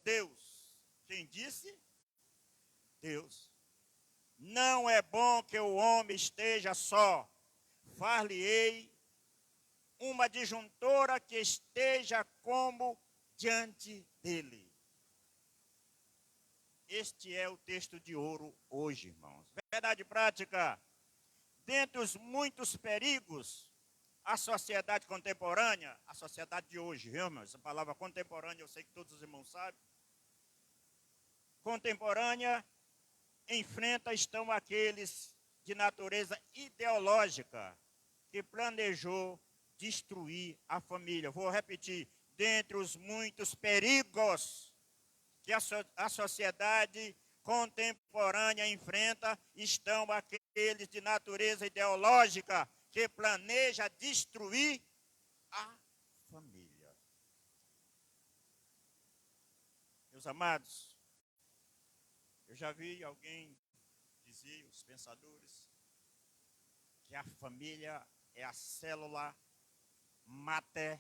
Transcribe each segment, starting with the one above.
Deus. Quem disse? Deus. Não é bom que o homem esteja só. Far-lhe-ei uma disjuntora que esteja como diante dele. Este é o texto de ouro hoje, irmãos. Verdade prática. Dentre os muitos perigos, a sociedade contemporânea, a sociedade de hoje, viu, irmãos? Essa palavra contemporânea, eu sei que todos os irmãos sabem. Contemporânea, estão aqueles de natureza ideológica que planejou destruir a família. Vou repetir, dentre os muitos perigos que a sociedade contemporânea enfrenta, estão aqueles de natureza ideológica que planeja destruir a família. Meus amados, eu já vi alguém dizer, os pensadores, que a família é a célula mater,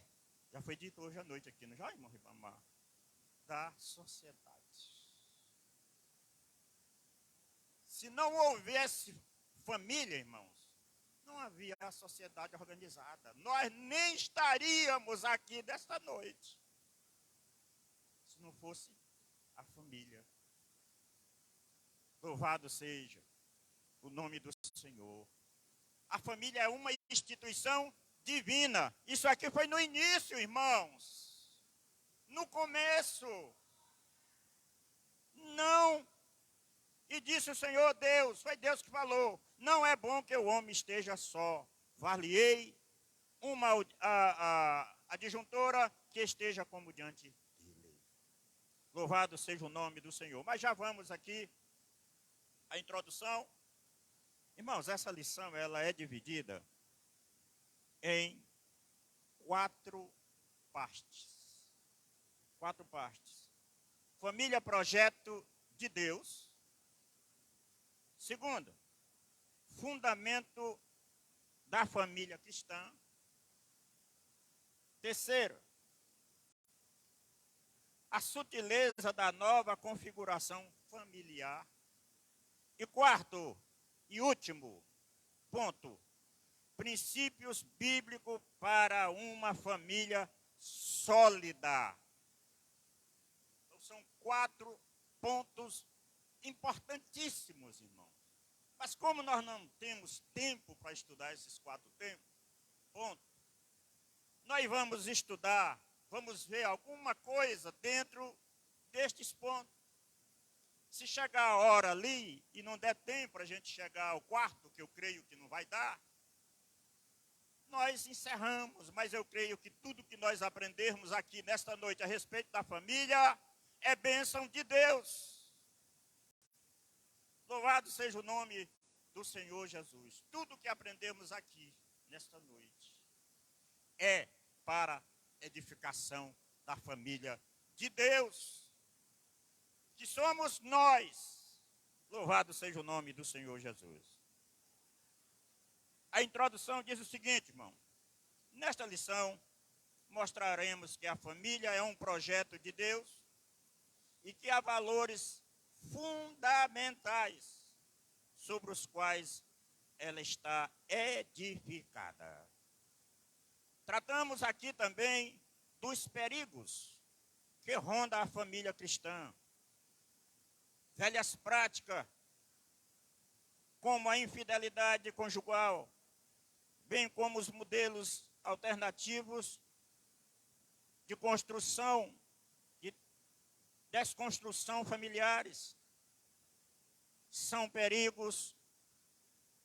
já foi dito hoje à noite aqui, não já, irmão Ribamar? Da sociedade. Se não houvesse família, irmãos, não havia a sociedade organizada. Nós nem estaríamos aqui desta noite se não fosse a família. Louvado seja o nome do Senhor. A família é uma instituição divina. Isso aqui foi no início, irmãos. No começo. Não. E disse o Senhor Deus, foi Deus que falou, não é bom que o homem esteja só. Far-lhe-ei uma adjuntora que esteja como diante dele. Louvado seja o nome do Senhor. Mas já vamos aqui à introdução. Irmãos, essa lição ela é dividida em 4 partes. 4 partes. Família, projeto de Deus. Segundo, fundamento da família cristã. Terceiro, a sutileza da nova configuração familiar. E quarto e último ponto, princípios bíblicos para uma família sólida. Então, são 4 pontos importantíssimos, irmão. Mas como nós não temos tempo para estudar esses 4 pontos, nós vamos estudar, vamos ver alguma coisa dentro destes pontos. Se chegar a hora ali e não der tempo para a gente chegar ao 4, que eu creio que não vai dar, nós encerramos. Mas eu creio que tudo que nós aprendermos aqui nesta noite a respeito da família é bênção de Deus. Louvado seja o nome do Senhor Jesus. Tudo que aprendemos aqui, nesta noite, é para edificação da família de Deus, que somos nós. Louvado seja o nome do Senhor Jesus. A introdução diz o seguinte, irmão. Nesta lição, mostraremos que a família é um projeto de Deus e que há valores fundamentais sobre os quais ela está edificada. Tratamos aqui também dos perigos que rondam a família cristã. Velhas práticas, como a infidelidade conjugal, bem como os modelos alternativos de construção, de desconstrução familiares, são perigos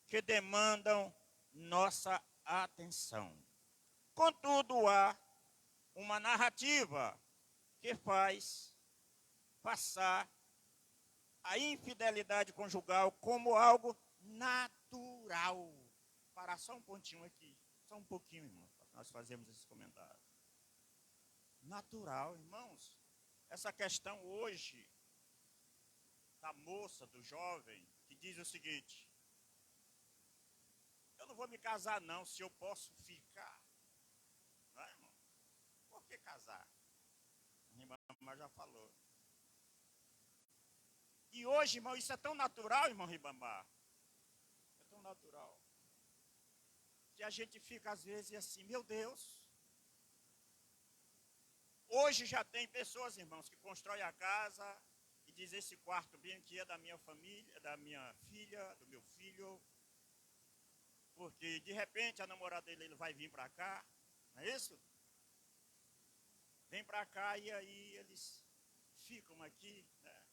que demandam nossa atenção. Contudo, há uma narrativa que faz passar a infidelidade conjugal como algo natural. Parar só um pontinho aqui, só um pouquinho, irmão, nós fazemos esse comentário. Natural, irmãos. Essa questão hoje da moça, do jovem, que diz o seguinte: eu não vou me casar não, se eu posso ficar. Não é, irmão? Por que casar? A irmã já falou. que hoje, irmão, isso é tão natural, irmão Ribamar. É tão natural. Que a gente fica, às vezes, assim, meu Deus. Hoje já tem pessoas, irmãos, que constroem a casa e dizem, esse quarto bem aqui é da minha família, da minha filha, do meu filho. Porque, de repente, a namorada dele ele vai vir para cá, não é isso? Vem para cá e aí eles ficam aqui, né,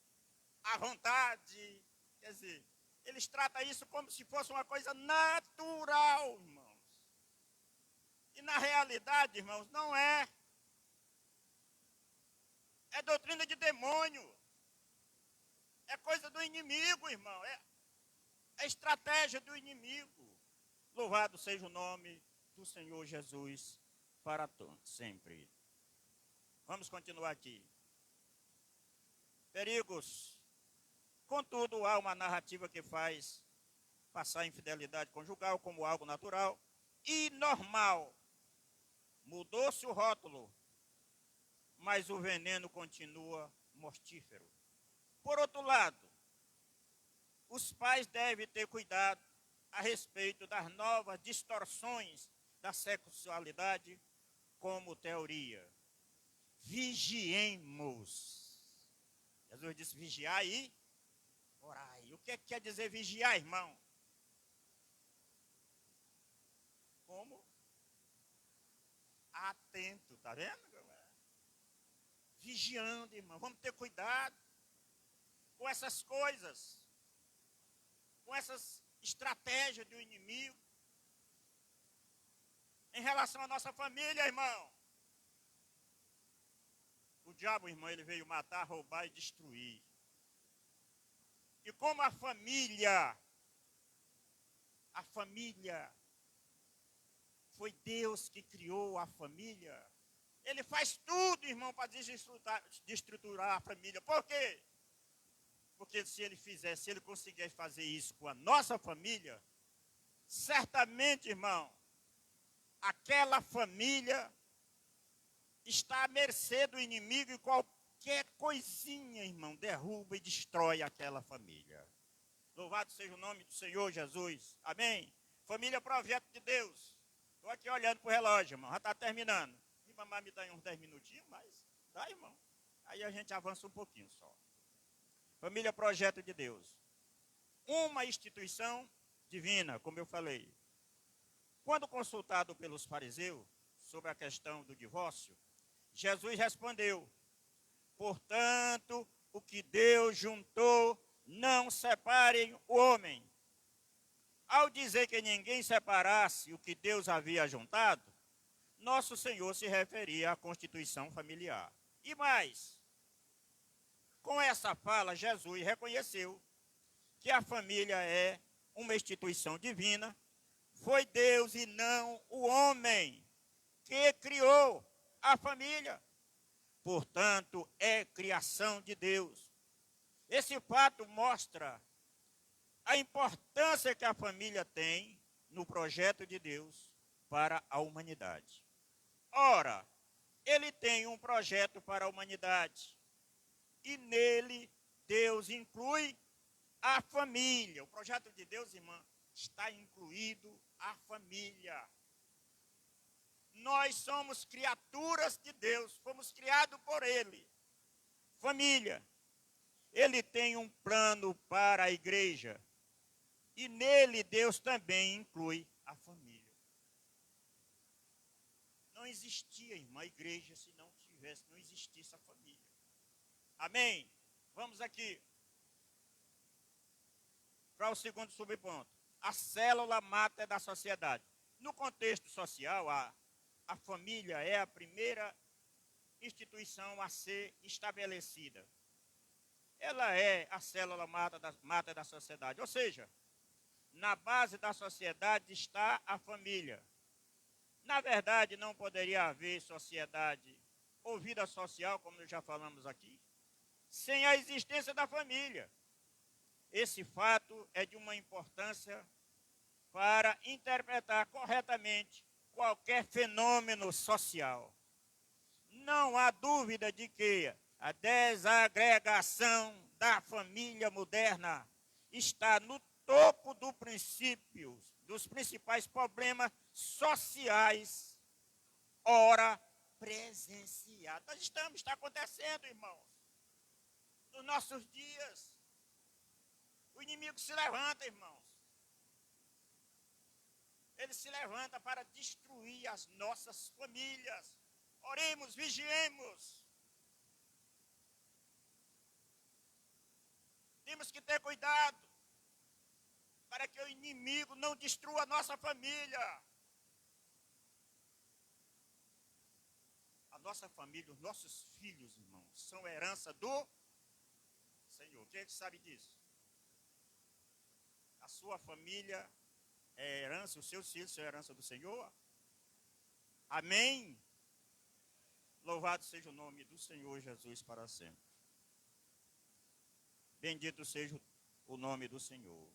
à vontade. Quer dizer, eles tratam isso como se fosse uma coisa natural, irmãos. E na realidade, irmãos, não é. É doutrina de demônio. É coisa do inimigo, irmão. É estratégia do inimigo. Louvado seja o nome do Senhor Jesus para todos, sempre. Vamos continuar aqui. Perigos. Contudo, há uma narrativa que faz passar a infidelidade conjugal como algo natural e normal. Mudou-se o rótulo, mas o veneno continua mortífero. Por outro lado, os pais devem ter cuidado a respeito das novas distorções da sexualidade como teoria. Vigiemos. Jesus disse vigiar e orai. O que quer dizer vigiar, irmão? Como? Atento, tá vendo? Vigiando, irmão. Vamos ter cuidado com essas coisas, com essas estratégias do inimigo em relação à nossa família, irmão. O diabo, irmão, ele veio matar, roubar e destruir. E como a família foi Deus que criou a família, ele faz tudo, irmão, para desestruturar a família. Por quê? Porque se ele conseguir fazer isso com a nossa família, certamente, irmão, aquela família está à mercê do inimigo e qualquer coisinha, irmão, derruba e destrói aquela família. Louvado seja o nome do Senhor Jesus. Amém? Família projeto de Deus. Estou aqui olhando para o relógio, irmão, já está terminando. E mamãe me dá uns 10 minutinhos, mas dá, irmão. Aí a gente avança um pouquinho só. Família projeto de Deus. Uma instituição divina, como eu falei. Quando consultado pelos fariseus sobre a questão do divórcio, Jesus respondeu, portanto, o que Deus juntou, não separem o homem. Ao dizer que ninguém separasse o que Deus havia juntado, nosso Senhor se referia à constituição familiar. E mais, com essa fala, Jesus reconheceu que a família é uma instituição divina, foi Deus e não o homem que criou a família. Portanto, é criação de Deus. Esse fato mostra a importância que a família tem no projeto de Deus para a humanidade. Ora, ele tem um projeto para a humanidade e nele Deus inclui a família. O projeto de Deus, irmã, está incluído a família. Nós somos criaturas de Deus, fomos criados por Ele. Família. Ele tem um plano para a igreja. E nele Deus também inclui a família. Não existia, irmã, a igreja se não existisse a família. Amém? Vamos aqui para o segundo subponto. A célula máter da sociedade. No contexto social, a família é a primeira instituição a ser estabelecida. Ela é a célula máter da sociedade. Ou seja, na base da sociedade está a família. Na verdade, não poderia haver sociedade ou vida social, como nós já falamos aqui, sem a existência da família. Esse fato é de uma importância para interpretar corretamente qualquer fenômeno social. Não há dúvida de que a desagregação da família moderna está no topo do princípio, dos principais problemas sociais, ora presenciados. Está acontecendo, irmãos. Nos nossos dias, o inimigo se levanta, irmãos. Ele se levanta para destruir as nossas famílias. Oremos, vigiemos. Temos que ter cuidado para que o inimigo não destrua a nossa família. A nossa família, os nossos filhos, irmãos, são herança do Senhor. Quem é que sabe disso? A sua família é herança, os seus filhos são herança do Senhor? Amém? Louvado seja o nome do Senhor Jesus para sempre. Bendito seja o nome do Senhor.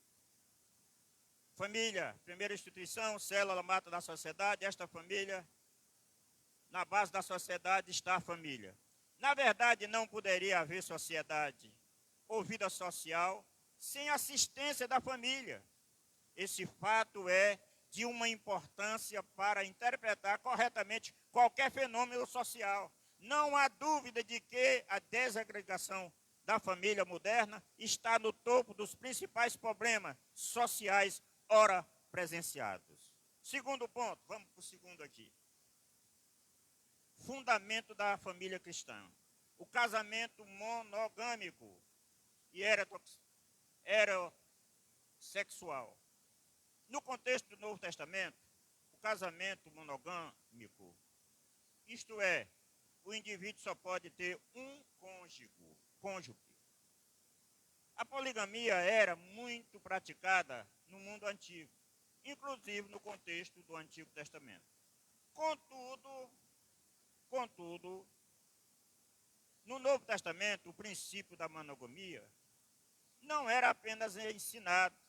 Família, primeira instituição, célula mata da sociedade. Esta família, na base da sociedade está a família. Na verdade, não poderia haver sociedade ou vida social sem assistência da família. Esse fato é de uma importância para interpretar corretamente qualquer fenômeno social. Não há dúvida de que a desagregação da família moderna está no topo dos principais problemas sociais ora presenciados. Segundo ponto, vamos para o segundo aqui. Fundamento da família cristã. O casamento monogâmico e heterossexual. No contexto do Novo Testamento, o casamento monogâmico, isto é, o indivíduo só pode ter um cônjuge. A poligamia era muito praticada no mundo antigo, inclusive no contexto do Antigo Testamento. Contudo, no Novo Testamento, o princípio da monogamia não era apenas ensinado,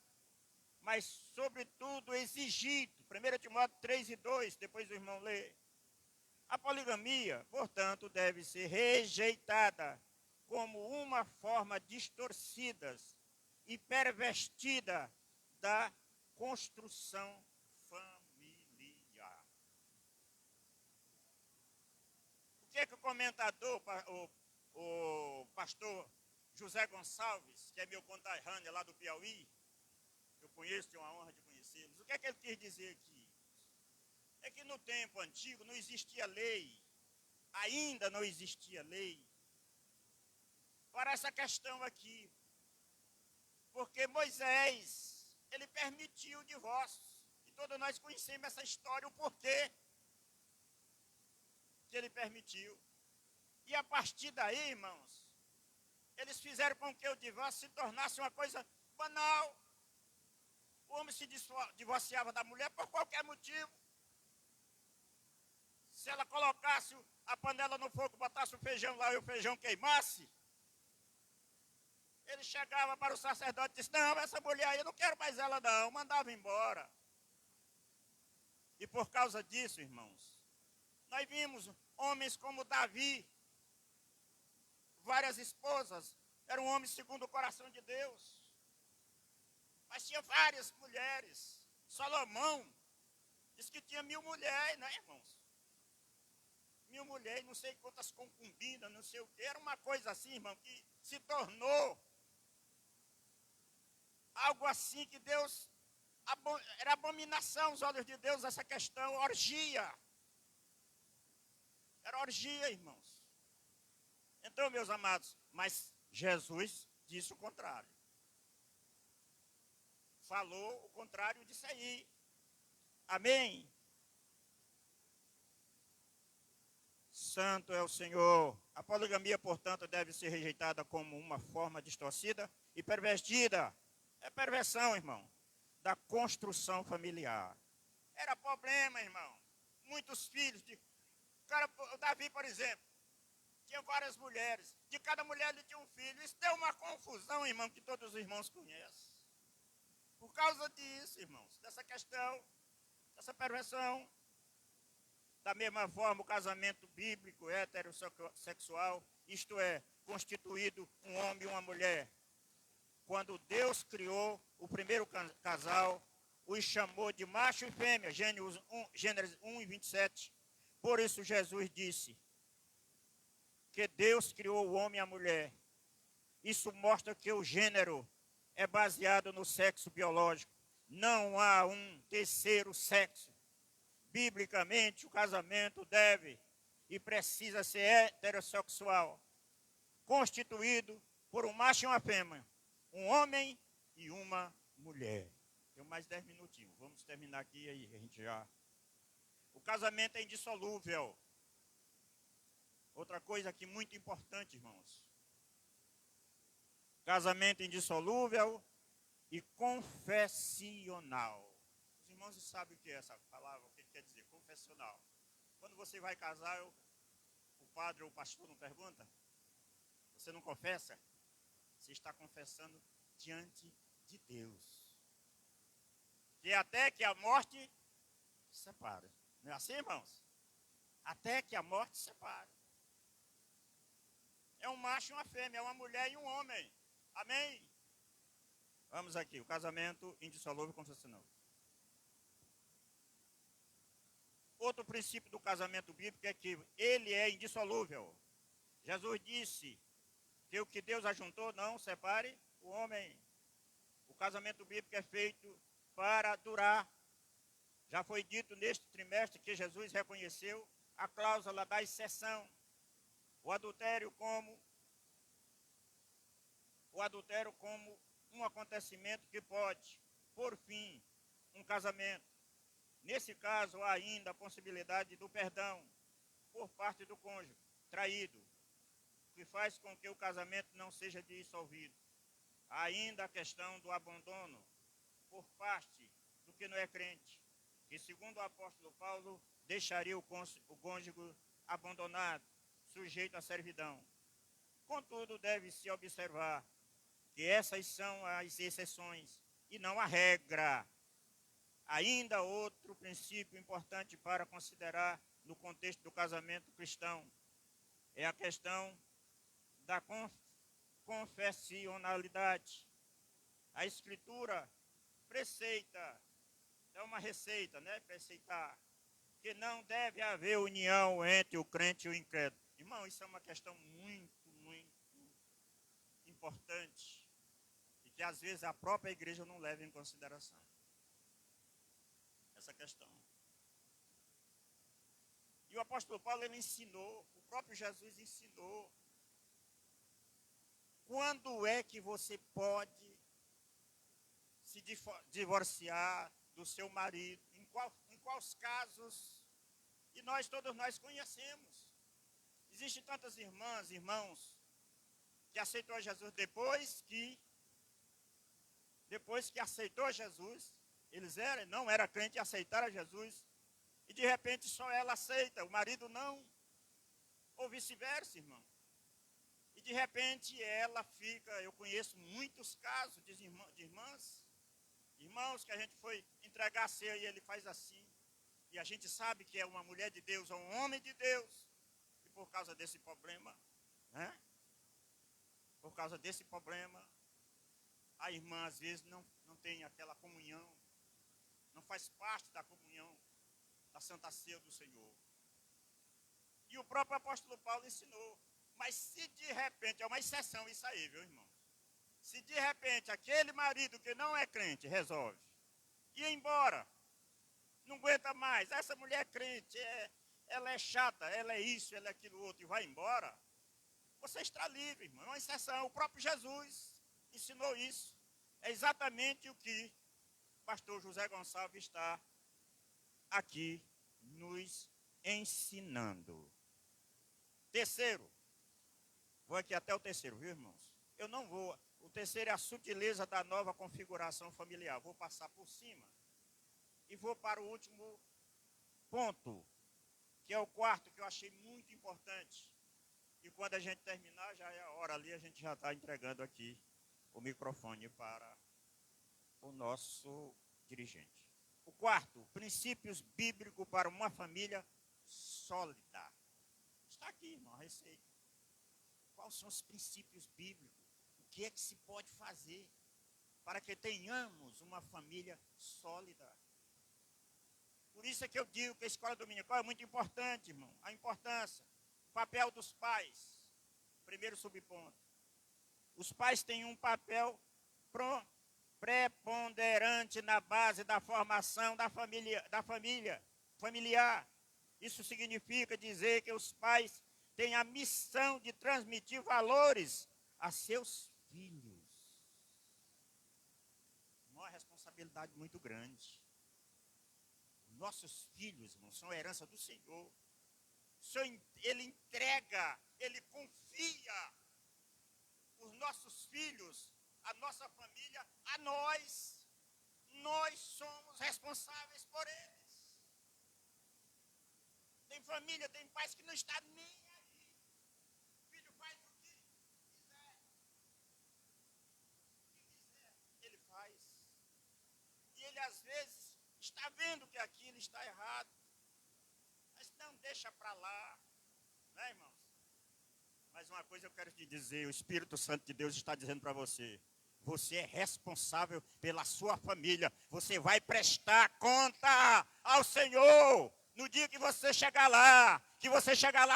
mas, sobretudo, exigido. 1 Timóteo 3:2, depois o irmão lê. A poligamia, portanto, deve ser rejeitada como uma forma distorcida e pervertida da construção familiar. O que é que o comentador, o pastor José Gonçalves, que é meu conterrâneo lá do Piauí, eu conheço, tenho a honra de conhecê-los, o que é que ele quis dizer aqui? É que no tempo antigo não existia lei, ainda não existia lei, para essa questão aqui. Porque Moisés, ele permitiu o divórcio. E todos nós conhecemos essa história, o porquê que ele permitiu. E a partir daí, irmãos, eles fizeram com que o divórcio se tornasse uma coisa banal. O homem se divorciava da mulher por qualquer motivo. Se ela colocasse a panela no fogo, botasse o feijão lá e o feijão queimasse, ele chegava para o sacerdote e disse, não, essa mulher aí, eu não quero mais ela não, mandava embora. E por causa disso, irmãos, nós vimos homens como Davi, várias esposas, era um homem segundo o coração de Deus, mas tinha várias mulheres. Salomão disse que tinha 1000 mulheres, né, irmãos? 1000 mulheres, não sei quantas concubinas, não sei o que, era uma coisa assim, irmão, que se tornou algo assim que Deus, era abominação aos olhos de Deus essa questão, orgia. Era orgia, irmãos. Então, meus amados, mas Jesus disse o contrário. Falou o contrário disso aí. Amém? Santo é o Senhor. A poligamia, portanto, deve ser rejeitada como uma forma distorcida e pervertida. É perversão, irmão, da construção familiar. Era problema, irmão. Muitos filhos. O Davi, por exemplo, tinha várias mulheres. De cada mulher ele tinha um filho. Isso deu uma confusão, irmão, que todos os irmãos conhecem. Por causa disso, irmãos, dessa questão, dessa perversão. Da mesma forma, o casamento bíblico heterossexual, isto é, constituído um homem e uma mulher. Quando Deus criou o primeiro casal, os chamou de macho e fêmea, Gênesis 1 e 27. Por isso Jesus disse que Deus criou o homem e a mulher. Isso mostra que o gênero é baseado no sexo biológico. Não há um terceiro sexo. Biblicamente, o casamento deve e precisa ser heterossexual, constituído por um macho e uma fêmea, um homem e uma mulher. Tem mais 10 minutinhos. Vamos terminar aqui aí, a gente já. O casamento é indissolúvel. Outra coisa aqui muito importante, irmãos. Casamento indissolúvel e confessional. Os irmãos sabem o que é essa palavra, o que quer dizer, confessional. Quando você vai casar, o padre ou o pastor não pergunta? Você não confessa? Você está confessando diante de Deus. Que até que a morte separe. Não é assim, irmãos? Até que a morte separe. É um macho e uma fêmea, é uma mulher e um homem. Amém? Vamos aqui, o casamento indissolúvel e confessional. Outro princípio do casamento bíblico é que ele é indissolúvel. Jesus disse que o que Deus ajuntou não separe o homem. O casamento bíblico é feito para durar. Já foi dito neste trimestre que Jesus reconheceu a cláusula da exceção. O adultério como um acontecimento que pode, por fim, um casamento. Nesse caso, há ainda a possibilidade do perdão por parte do cônjuge traído, que faz com que o casamento não seja dissolvido. Há ainda a questão do abandono por parte do que não é crente, que segundo o apóstolo Paulo, deixaria o cônjuge abandonado, sujeito à servidão. Contudo, deve-se observar que essas são as exceções e não a regra. Ainda outro princípio importante para considerar no contexto do casamento cristão é a questão da confessionalidade. A Escritura preceita, é uma receita, né? Preceitar, que não deve haver união entre o crente e o incrédulo. Irmão, isso é uma questão muito, muito importante e que às vezes a própria igreja não leva em consideração. Essa questão. E o apóstolo Paulo, ele ensinou, o próprio Jesus ensinou, quando é que você pode se divorciar do seu marido, em quais casos, e todos nós conhecemos. Existem tantas irmãs, irmãos, que aceitou Jesus depois que aceitou Jesus, eles não eram crentes e aceitaram Jesus, e de repente só ela aceita, o marido não, ou vice-versa, irmão. E de repente ela fica, eu conheço muitos casos de irmãos que a gente foi entregar a ceia e ele faz assim, e a gente sabe que é uma mulher de Deus ou um homem de Deus, e por causa desse problema, né? Por causa desse problema, a irmã às vezes não tem aquela comunhão, não faz parte da comunhão da Santa Ceia do Senhor. E o próprio apóstolo Paulo ensinou. Mas se de repente, é uma exceção isso aí, viu, irmão? Se de repente aquele marido que não é crente resolve ir embora, não aguenta mais, essa mulher é crente, ela é chata, ela é isso, ela é aquilo outro, e vai embora, você está livre, irmão, é uma exceção. O próprio Jesus ensinou isso. É exatamente o que o pastor José Gonçalves está aqui nos ensinando. Terceiro, vou aqui até o terceiro, viu, irmãos? Eu não vou, o terceiro é a sutileza da nova configuração familiar. Vou passar por cima e vou para o último ponto, que é o quarto, que eu achei muito importante. E quando a gente terminar, já é a hora ali, a gente já está entregando aqui o microfone para o nosso dirigente. O quarto, princípios bíblicos para uma família sólida. Está aqui, irmão, a receita. quais são os princípios bíblicos, o que é que se pode fazer para que tenhamos uma família sólida. Por isso é que eu digo que a escola dominical é muito importante, irmão. A importância, o papel dos pais. Primeiro subponto. Os pais têm um papel preponderante na base da formação da família familiar. Isso significa dizer que os pais têm a missão de transmitir valores a seus filhos. Uma responsabilidade muito grande. Nossos filhos, irmãos, são a herança do Senhor. O Senhor, Ele entrega, Ele confia os nossos filhos, a nossa família, a nós. Nós somos responsáveis por eles. Tem família, tem pais que não estão nem aí. O filho faz o que quiser. Ele faz. E ele às vezes está vendo que aquilo está errado. Mas não deixa para lá. Né, irmãos? Mas uma coisa eu quero te dizer, o Espírito Santo de Deus está dizendo para você. Você é responsável pela sua família. Você vai prestar conta ao Senhor. No dia que você chegar lá,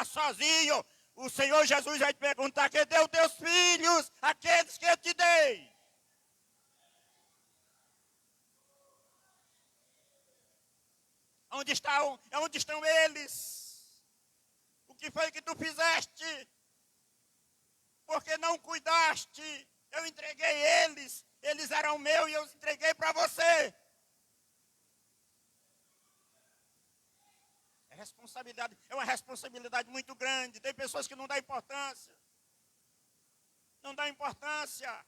sozinho, o Senhor Jesus vai te perguntar: que deu teus filhos, aqueles que eu te dei? Onde estão eles? O que foi que tu fizeste? Porque não cuidaste? Eu entreguei eles eram meus e eu os entreguei para você. É uma responsabilidade muito grande. Tem pessoas que não dão importância. Não dão importância.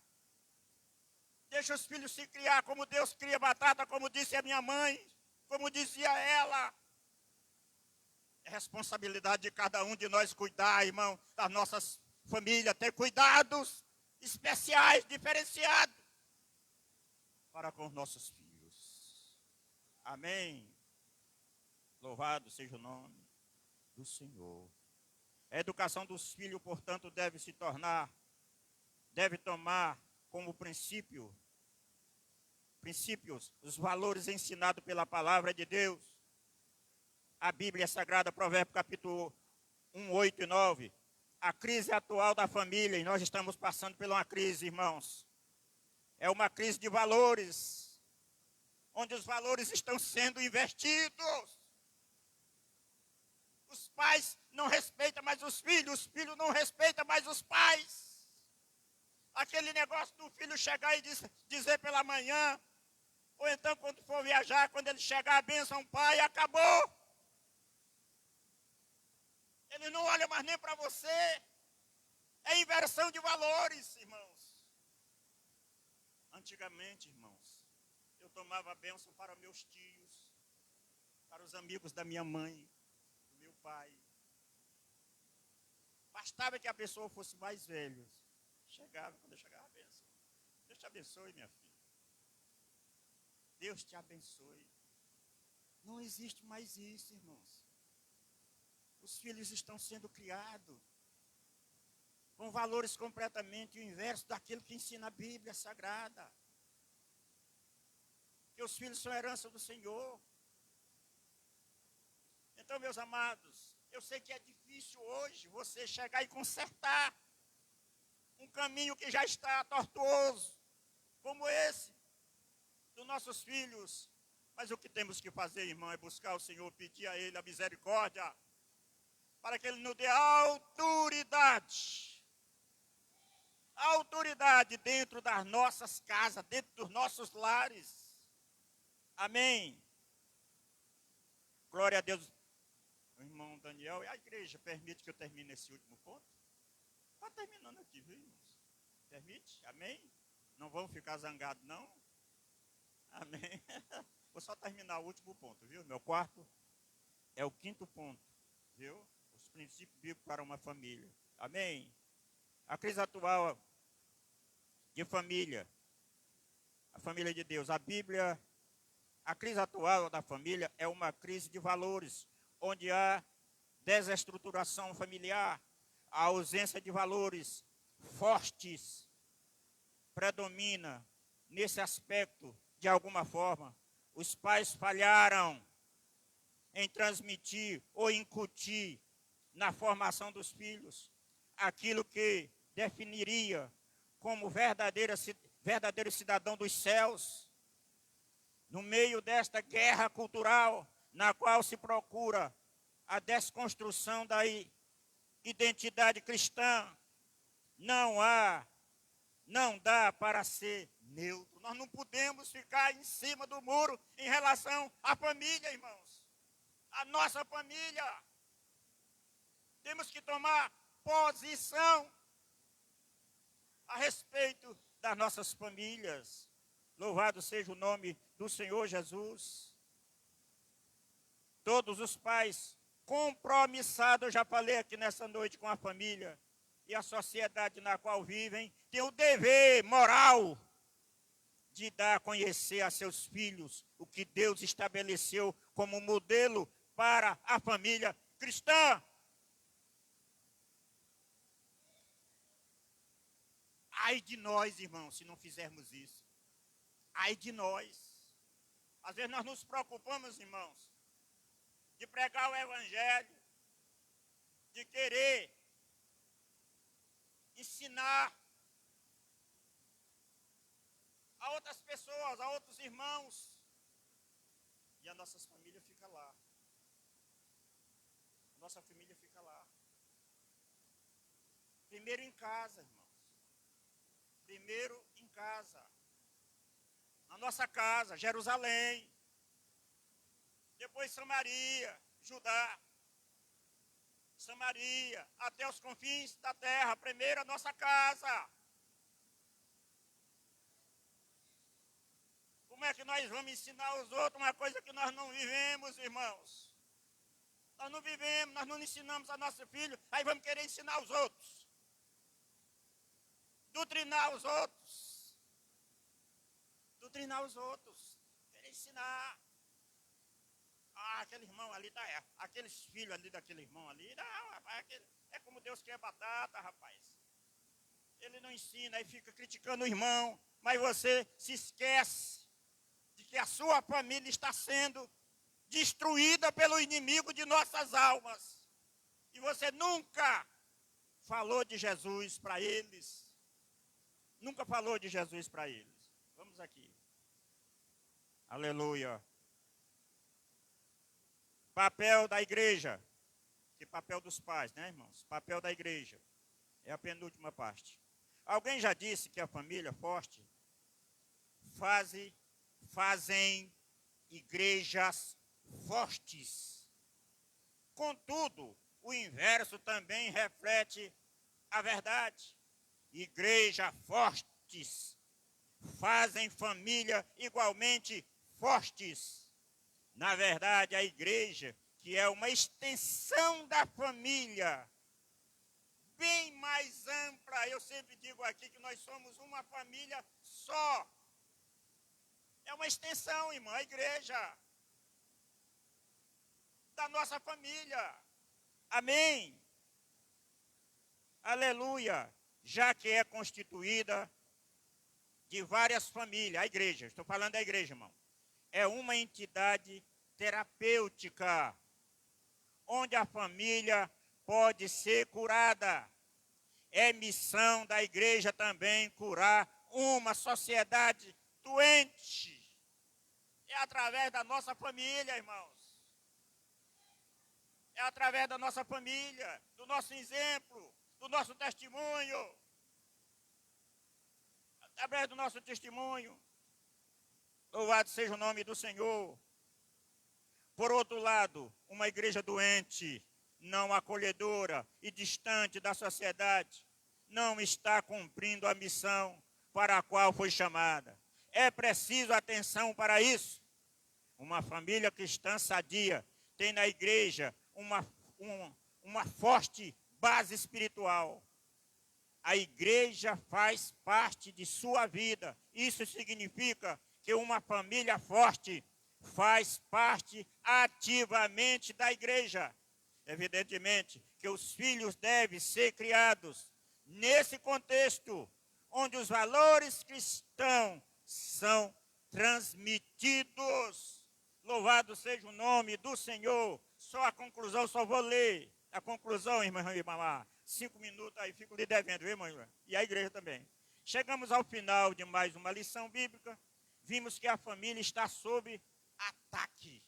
Deixa os filhos se criar como Deus cria batata, como disse a minha mãe, como dizia ela. É responsabilidade de cada um de nós cuidar, irmão, das nossas famílias, ter cuidados especiais, diferenciados para com os nossos filhos. Amém. Louvado seja o nome do Senhor. A educação dos filhos, portanto, deve tomar como princípios, os valores ensinados pela palavra de Deus. A Bíblia Sagrada, Provérbios capítulo 1, 8 e 9. A crise atual da família, e nós estamos passando por uma crise, irmãos. É uma crise de valores, onde os valores estão sendo investidos. Os pais não respeitam mais os filhos não respeitam mais os pais. Aquele negócio do filho chegar e dizer pela manhã, ou então quando for viajar, quando ele chegar, a bênção pai, acabou. Ele não olha mais nem para você. É inversão de valores, irmãos. Antigamente, irmãos, eu tomava a bênção para meus tios, para os amigos da minha mãe, meu pai. Bastava que a pessoa fosse mais velha. Quando eu chegava a bênção. Deus te abençoe, minha filha. Deus te abençoe. Não existe mais isso, irmãos. Os filhos estão sendo criados com valores completamente o inverso daquilo que ensina a Bíblia Sagrada. Que os filhos são herança do Senhor. Então, meus amados, eu sei que é difícil hoje você chegar e consertar um caminho que já está tortuoso, como esse, dos nossos filhos. Mas o que temos que fazer, irmão, é buscar o Senhor, pedir a Ele a misericórdia, para que Ele nos dê autoridade dentro das nossas casas, dentro dos nossos lares. Amém. Glória a Deus. O irmão Daniel, e a igreja permite que eu termine esse último ponto? Está terminando aqui, viu, irmãos? Permite? Amém? Não vão ficar zangados, não? Amém. Vou só terminar o último ponto, viu? Meu quarto é o quinto ponto, viu? Os princípios bíblicos para uma família. Amém? A crise atual de família, a família de Deus, a crise atual da família é uma crise de valores, onde há desestruturação familiar, a ausência de valores fortes predomina nesse aspecto de alguma forma. Os pais falharam em transmitir ou incutir na formação dos filhos aquilo que definiria como verdadeiro cidadão dos céus. No meio desta guerra cultural, na qual se procura a desconstrução da identidade cristã, não dá para ser neutro. Nós não podemos ficar em cima do muro em relação à família, irmãos. A nossa família. Temos que tomar posição a respeito das nossas famílias. Louvado seja o nome do Senhor Jesus. Todos os pais compromissados, eu já falei aqui nessa noite, com a família e a sociedade na qual vivem, têm o dever moral de dar a conhecer a seus filhos o que Deus estabeleceu como modelo para a família cristã. Ai de nós, irmãos, se não fizermos isso. Ai de nós. Às vezes nós nos preocupamos, irmãos, de pregar o evangelho, de querer ensinar a outras pessoas, a outros irmãos, e a nossa família fica lá. A nossa família fica lá. Primeiro em casa, irmãos. Primeiro em casa. Na nossa casa, Jerusalém. Depois Samaria, Judá. Samaria, até os confins da terra. Primeiro a nossa casa. Como é que nós vamos ensinar aos outros uma coisa que nós não vivemos, irmãos? Nós não vivemos, nós não ensinamos a nosso filho, aí vamos querer ensinar aos outros. Doutrinar os outros. Doutrinar os outros. Querer ensinar. Ah, aquele irmão ali tá errado. Aqueles filhos ali daquele irmão ali. Não, rapaz, é como Deus quer batata, rapaz. Ele não ensina, aí fica criticando o irmão. Mas você se esquece de que a sua família está sendo destruída pelo inimigo de nossas almas. E você nunca falou de Jesus para eles. Nunca falou de Jesus para eles. Vamos aqui. Aleluia. Papel da igreja. Que papel dos pais, né, irmãos? Papel da igreja. É a penúltima parte. Alguém já disse que a família forte fazem igrejas fortes. Contudo, o inverso também reflete a verdade. Igrejas fortes fazem família igualmente fortes. Na verdade, a igreja, que é uma extensão da família, bem mais ampla. Eu sempre digo aqui que nós somos uma família só. É uma extensão, irmão, a igreja da nossa família. Amém? Aleluia. Já que é constituída de várias famílias, a igreja, estou falando da igreja, irmão, é uma entidade terapêutica, onde a família pode ser curada. É missão da igreja também curar uma sociedade doente. É através da nossa família, irmãos. É através da nossa família, do nosso exemplo, do nosso testemunho. Através do nosso testemunho. Louvado seja o nome do Senhor. Por outro lado, uma igreja doente, não acolhedora e distante da sociedade, não está cumprindo a missão para a qual foi chamada. É preciso atenção para isso. Uma família cristã sadia tem na igreja uma forte base espiritual. A igreja faz parte de sua vida. Isso significa que uma família forte faz parte ativamente da igreja. Evidentemente que os filhos devem ser criados nesse contexto, onde os valores cristãos são transmitidos. Louvado seja o nome do Senhor. Só a conclusão, só vou ler a conclusão, irmã e irmã. 5 minutos aí, fico lhe devendo, viu, irmã? E a igreja também. Chegamos ao final de mais uma lição bíblica. Vimos que a família está sob ataque.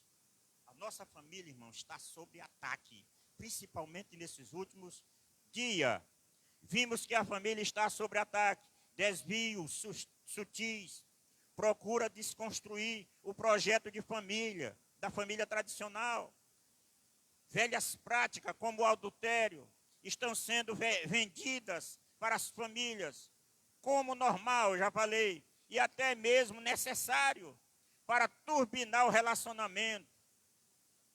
A nossa família, irmão, está sob ataque. Principalmente nesses últimos dias. Vimos que a família está sob ataque. Desvios sutis. Procura desconstruir o projeto de família, da família tradicional. Velhas práticas, como o adultério, estão sendo vendidas para as famílias como normal, já falei, e até mesmo necessário para turbinar o relacionamento.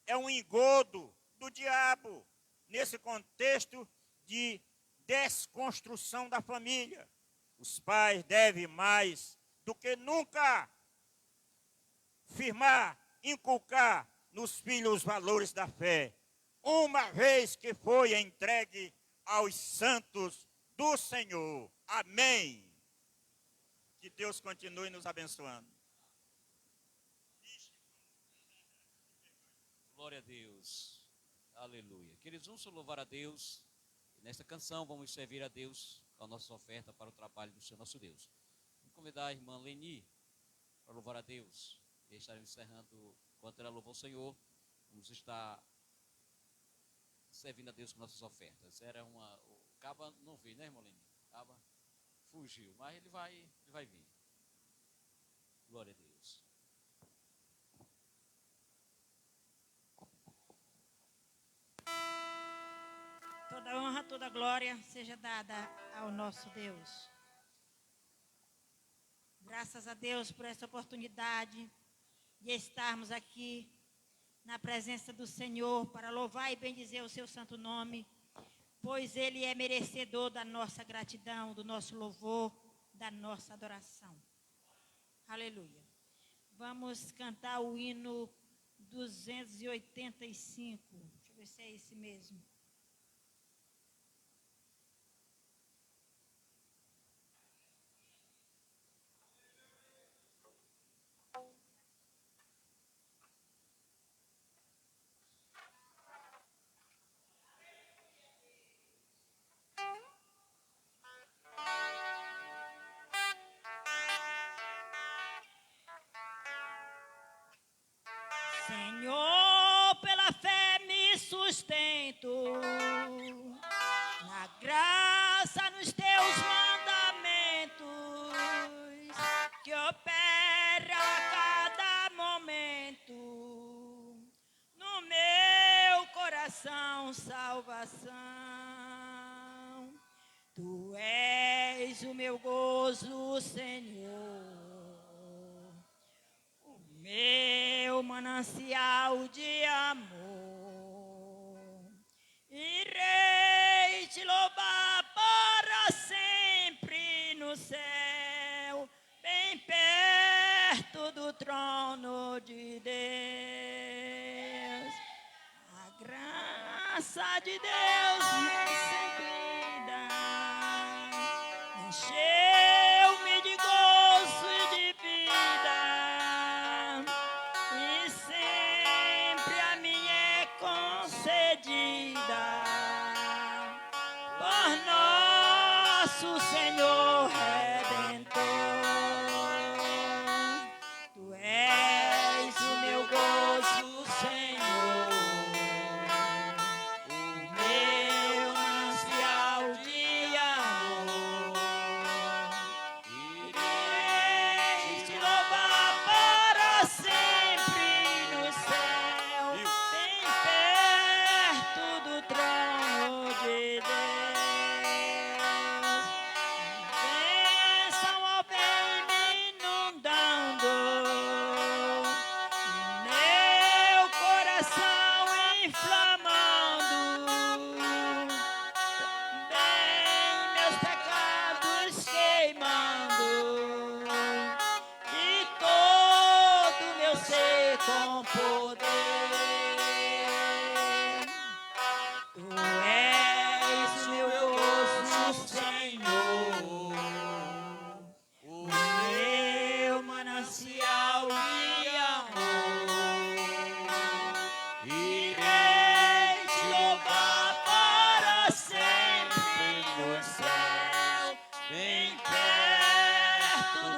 É um engodo do diabo nesse contexto de desconstrução da família. Os pais devem mais do que nunca firmar, inculcar nos filhos os valores da fé, uma vez que foi entregue aos santos do Senhor. Amém. Que Deus continue nos abençoando. Glória a Deus. Aleluia. Queridos, vamos louvar a Deus. Nesta canção vamos servir a Deus com a nossa oferta para o trabalho do Senhor nosso Deus. Vou convidar a irmã Leni para louvar a Deus. E estaremos encerrando, enquanto ela louva o Senhor, vamos estar servindo a Deus com nossas ofertas. Era uma... O Caba não veio, né, irmã Leni? Caba fugiu, mas ele vai vir. Glória a Deus. Toda honra, toda glória seja dada ao nosso Deus. Graças a Deus por essa oportunidade de estarmos aqui na presença do Senhor para louvar e bendizer o seu santo nome, pois Ele é merecedor da nossa gratidão, do nosso louvor, da nossa adoração. Aleluia. Vamos cantar o hino 285. Deixa eu ver se é esse mesmo. Senhor, pela fé me sustento, na graça nos teus mandamentos, que opera a cada momento, no meu coração salvação. Tu és o meu gozo, Senhor, meu manancial de amor. Irei te louvar para sempre no céu, bem perto do trono de Deus. A graça de Deus recebida encheu-me de gozo e de vida, e sempre a mim é concedida por nosso Senhor Redentor. Tu és o meu gozo, Senhor, o meu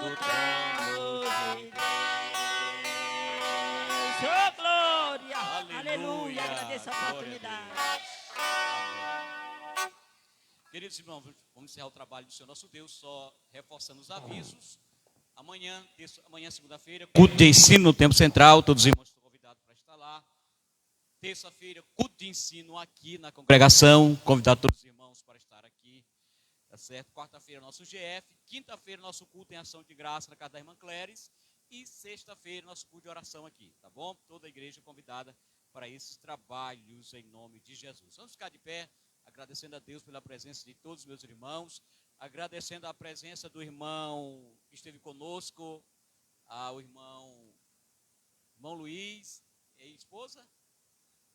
no trono de Deus. Oh, glória! Aleluia! Agradeço a oportunidade. Amém. Queridos irmãos, vamos encerrar o trabalho do Senhor nosso Deus, só reforçando os avisos. Amanhã, segunda-feira, culto de ensino no Templo Central, todos os irmãos estão convidados para estar lá. Terça-feira, culto de ensino aqui na congregação, convidado todos os irmãos para estar aqui, tá certo? Quarta-feira, nosso GF. Quinta-feira, nosso culto em ação de graça na casa da irmã Cléris. E sexta-feira, nosso culto de oração aqui, tá bom? Toda a igreja convidada para esses trabalhos em nome de Jesus. Vamos ficar de pé, agradecendo a Deus pela presença de todos os meus irmãos, agradecendo a presença do irmão que esteve conosco, ao irmão Luiz e esposa.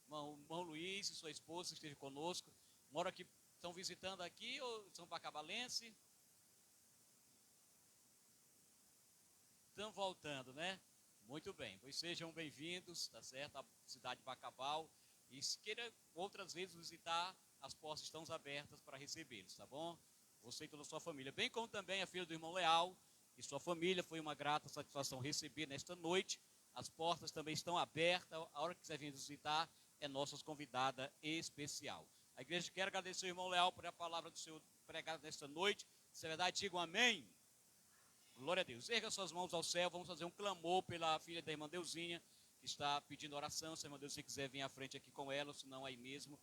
Irmão Luiz e sua esposa esteve conosco. Moram aqui, estão visitando aqui ou são pacabalense? Estão voltando, né? Muito bem, pois sejam bem-vindos, tá certo? A cidade de Bacabal. E se queira outras vezes visitar, as portas estão abertas para recebê-los, tá bom? Você e toda a sua família, bem como também a filha do irmão Leal e sua família. Foi uma grata satisfação receber nesta noite. As portas também estão abertas. A hora que quiser vir visitar, é nossa convidada especial. A igreja quer agradecer ao irmão Leal por a palavra do Senhor pregada nesta noite. Se é verdade, digam amém. Glória a Deus. Erga suas mãos ao céu. Vamos fazer um clamor pela filha da irmã Deusinha, que está pedindo oração. Se a irmã Deusinha quiser vir à frente aqui com ela, se não aí mesmo,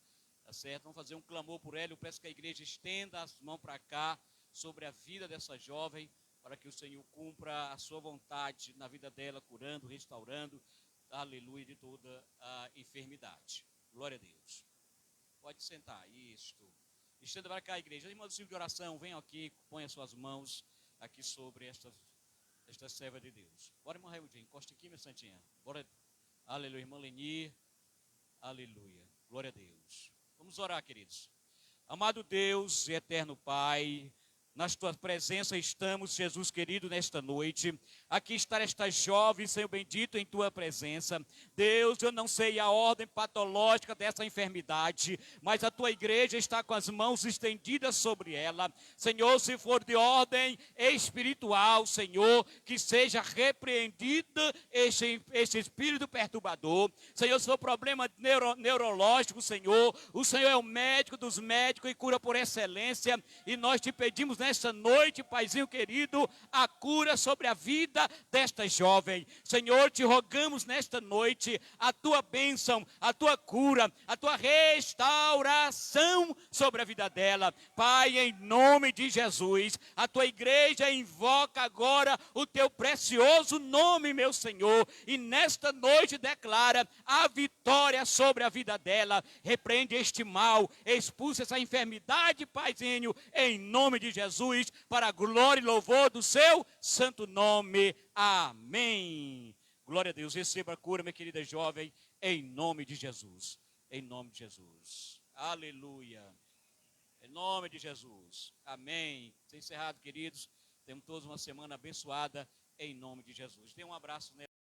tá certo? Vamos fazer um clamor por ela. Eu peço que a igreja estenda as mãos para cá sobre a vida dessa jovem, para que o Senhor cumpra a sua vontade na vida dela, curando, restaurando, aleluia, de toda a enfermidade. Glória a Deus. Pode sentar, isto. Estenda para cá a igreja. Irmãos do círculo de oração, venham aqui, ponham as suas mãos aqui sobre esta serva de Deus. Bora, irmã Raildinha, encosta aqui, minha santinha. Bora. Aleluia, irmã Leni. Aleluia. Glória a Deus. Vamos orar, queridos. Amado Deus e eterno Pai, nas tuas presenças estamos, Jesus querido, nesta noite. Aqui está esta jovem, Senhor bendito, em tua presença. Deus, eu não sei a ordem patológica dessa enfermidade, mas a tua igreja está com as mãos estendidas sobre ela. Senhor, se for de ordem espiritual, Senhor, que seja repreendido este espírito perturbador. Senhor, se for problema neurológico, Senhor, o Senhor é o médico dos médicos e cura por excelência. E nós te pedimos nesta noite, Paizinho querido, a cura sobre a vida desta jovem. Senhor, te rogamos nesta noite a tua bênção, a tua cura, a tua restauração sobre a vida dela. Pai, em nome de Jesus, a tua igreja invoca agora o teu precioso nome, meu Senhor, e nesta noite declara a vitória sobre a vida dela. Repreende este mal, expulsa essa enfermidade, Paizinho, em nome de Jesus, para a glória e louvor do seu santo nome. Amém. Glória a Deus. Receba a cura, minha querida jovem, em nome de Jesus. Em nome de Jesus. Aleluia. Em nome de Jesus. Amém. Encerrado, queridos. Temos todos uma semana abençoada, em nome de Jesus. Dê um abraço nela.